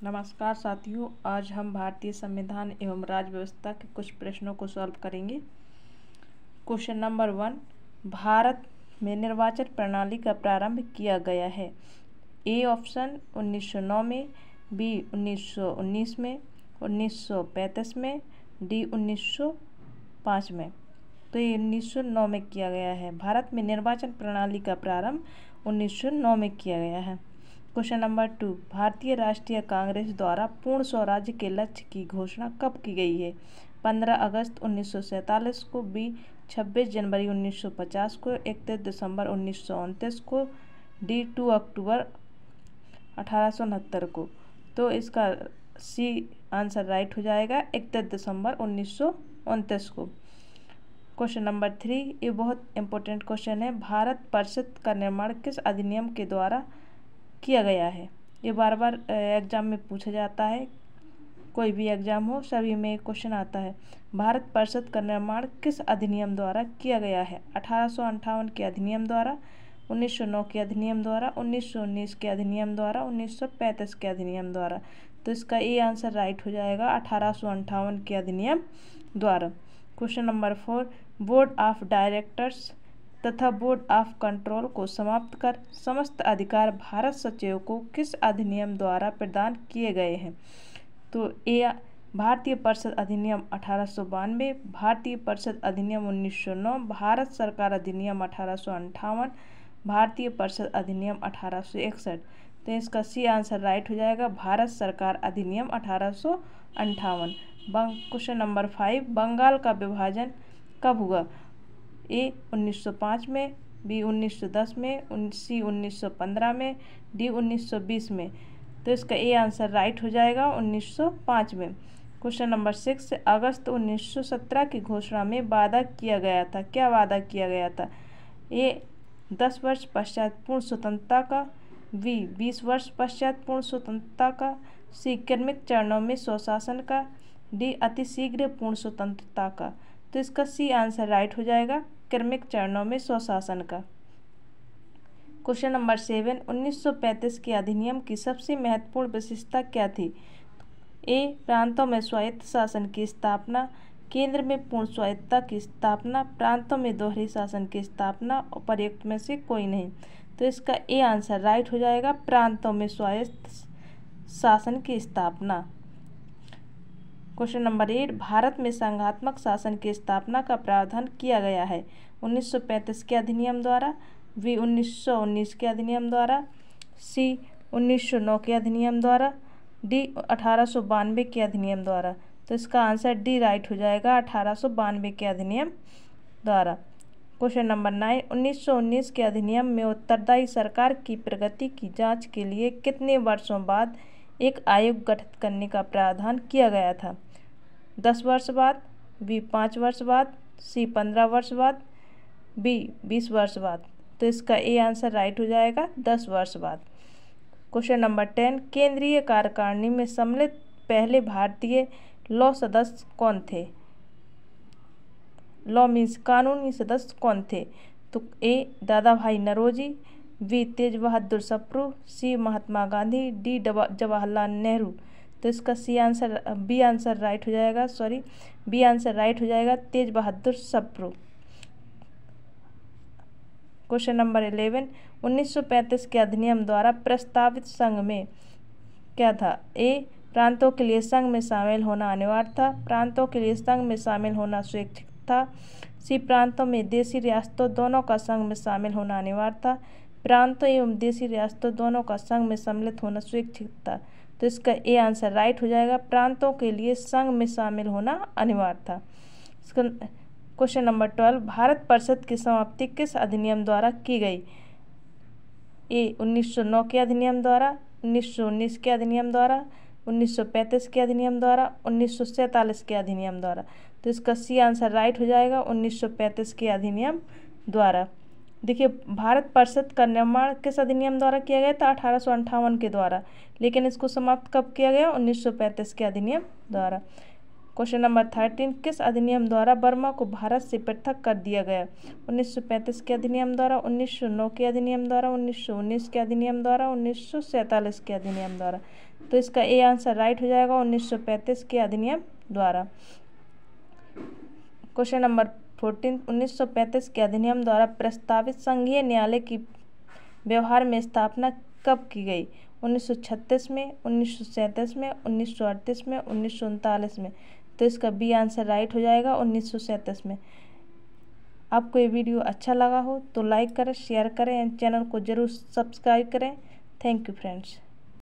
नमस्कार साथियों, आज हम भारतीय संविधान एवं राज्य व्यवस्था के कुछ प्रश्नों को सॉल्व करेंगे। क्वेश्चन नंबर 1, भारत में निर्वाचन प्रणाली का प्रारंभ किया गया है। ए ऑप्शन 1909 में, बी 1919 में, 1935 में, डी 1905 में। तो ये 1909 में किया गया है। भारत में निर्वाचन प्रणाली का प्रारंभ 1909 में किया गया है। क्वेश्चन नंबर 2, भारतीय राष्ट्रीय कांग्रेस द्वारा पूर्ण स्वराज्य के लक्ष्य की घोषणा कब की गई है? 15 अगस्त 1947 को, बी 26 जनवरी 1950 को, 31 दिसंबर 1929 को, डी 2 अक्टूबर 1869 को। तो इसका सी आंसर राइट हो जाएगा 31 दिसंबर 1929 को। क्वेश्चन नंबर 3, ये बहुत इंपॉर्टेंट क्वेश्चन है। भारत परिषद का निर्माण किस अधिनियम के द्वारा किया गया है? ये बार बार एग्जाम में पूछा जाता है, कोई भी एग्जाम हो सभी में क्वेश्चन आता है। भारत परिषद का निर्माण किस अधिनियम द्वारा किया गया है? 1858 के अधिनियम द्वारा, 1909 के अधिनियम द्वारा, 1919 के अधिनियम द्वारा, 1935 के अधिनियम द्वारा। तो इसका ये आंसर राइट हो जाएगा 1858 के अधिनियम द्वारा। Question number 4, board of directors तथा बोर्ड ऑफ कंट्रोल को समाप्त कर समस्त अधिकार भारत सचिव को किस अधिनियम द्वारा प्रदान किए गए हैं? तो ये भारतीय परिषद अधिनियम 1892, भारतीय परिषद अधिनियम 1909, भारत सरकार अधिनियम 1858, भारतीय परिषद अधिनियम 1861। तो इसका सी आंसर राइट हो जाएगा भारत सरकार अधिनियम 1858। क्वेश्चन नंबर 5, बंगाल का विभाजन कब हुआ? ए 1905 में, बी 1910 में, सी 1915 में, डी 1920 में। तो इसका ए आंसर राइट हो जाएगा 1905 में। क्वेश्चन नंबर 6, अगस्त 1917 की घोषणा में वादा किया गया था। क्या वादा किया गया था? ए 10 वर्ष पश्चात पूर्ण स्वतंत्रता का, बी 20 वर्ष पश्चात पूर्ण स्वतंत्रता का, सी क्रमिक चरणों में स्वशासन का, डी अतिशीघ्र पूर्ण स्वतंत्रता का। तो इसका सी आंसर राइट हो जाएगा क्रमिक चरणों में स्वशासन का। क्वेश्चन नंबर 7, 1935 के अधिनियम की सबसे महत्वपूर्ण विशेषता क्या थी? ए प्रांतों में स्वायत्त शासन की स्थापना, केंद्र में पूर्ण स्वायत्तता की स्थापना, प्रांतों में दोहरे शासन की स्थापना, उपर्युक्त में से कोई नहीं। तो इसका ए आंसर राइट हो जाएगा प्रांतों में स्वायत्त शासन की स्थापना। क्वेश्चन नंबर 8, भारत में संघात्मक शासन की स्थापना का प्रावधान किया गया है। 1935 के अधिनियम द्वारा, बी 1919 के अधिनियम द्वारा, सी 1909 के अधिनियम द्वारा, डी 1892 के अधिनियम द्वारा। तो इसका आंसर डी राइट हो जाएगा 1892 के अधिनियम द्वारा। क्वेश्चन नंबर 9, 1919 के अधिनियम में उत्तरदायी सरकार की प्रगति की जाँच के लिए कितने वर्षों बाद एक आयोग गठित करने का प्रावधान किया गया था? 10 वर्ष बाद, बी 5 वर्ष बाद, सी 15 वर्ष बाद, बी 20 वर्ष बाद। तो इसका ए आंसर राइट हो जाएगा 10 वर्ष बाद। क्वेश्चन नंबर 10, केंद्रीय कार्यकारिणी में सम्मिलित पहले भारतीय लॉ सदस्य कौन थे? लॉ मीन्स कानूनी सदस्य कौन थे? तो ए दादा भाई नौरोजी, बी तेज बहादुर सप्रू, सी महात्मा गांधी, डी जवाहरलाल नेहरू। तो इसका बी आंसर राइट हो जाएगा तेज बहादुर सप्रू। क्वेश्चन नंबर 11, 1935 के अधिनियम द्वारा प्रस्तावित संघ में क्या था? ए प्रांतों के लिए संघ में शामिल होना अनिवार्य था, प्रांतों के लिए संघ में शामिल होना स्वैच्छिक था, सी प्रांतों में देशी रियासतों दोनों का संघ में शामिल होना अनिवार्य था, प्रांतों एवं देशी रियासतों दोनों का संघ में सम्मिलित होना स्वैच्छिक था। तो इसका ए आंसर राइट हो जाएगा प्रांतों के लिए संघ में शामिल होना अनिवार्य था। इसका क्वेश्चन नंबर 12, भारत परिषद की समाप्ति किस अधिनियम द्वारा की गई? ए 1909 के अधिनियम द्वारा, 1919 के अधिनियम द्वारा, 1935 के अधिनियम द्वारा, 1947 के अधिनियम द्वारा। तो इसका सी आंसर राइट हो जाएगा 1935 के अधिनियम द्वारा। देखिए, भारत परिषद का निर्माण किस अधिनियम द्वारा किया गया था? 1858 के द्वारा, लेकिन इसको समाप्त कब किया गया? 1935 के अधिनियम द्वारा। क्वेश्चन नंबर 13, किस अधिनियम द्वारा बर्मा को भारत से पृथक कर दिया गया? 1935 के अधिनियम द्वारा, 1909 के अधिनियम द्वारा, 1919 के अधिनियम द्वारा, 1947 के अधिनियम द्वारा। तो इसका ए आंसर राइट हो जाएगा 1935 के अधिनियम द्वारा। क्वेश्चन नंबर 14, 1935 के अधिनियम द्वारा प्रस्तावित संघीय न्यायालय की व्यवहार में स्थापना कब की गई? 1936 में, 1937 में, 1938 में, 1939 में। तो इसका बी आंसर राइट हो जाएगा 1937 में। आपको ये वीडियो अच्छा लगा हो तो लाइक करें, शेयर करें एंड चैनल को ज़रूर सब्सक्राइब करें। Thank you friends.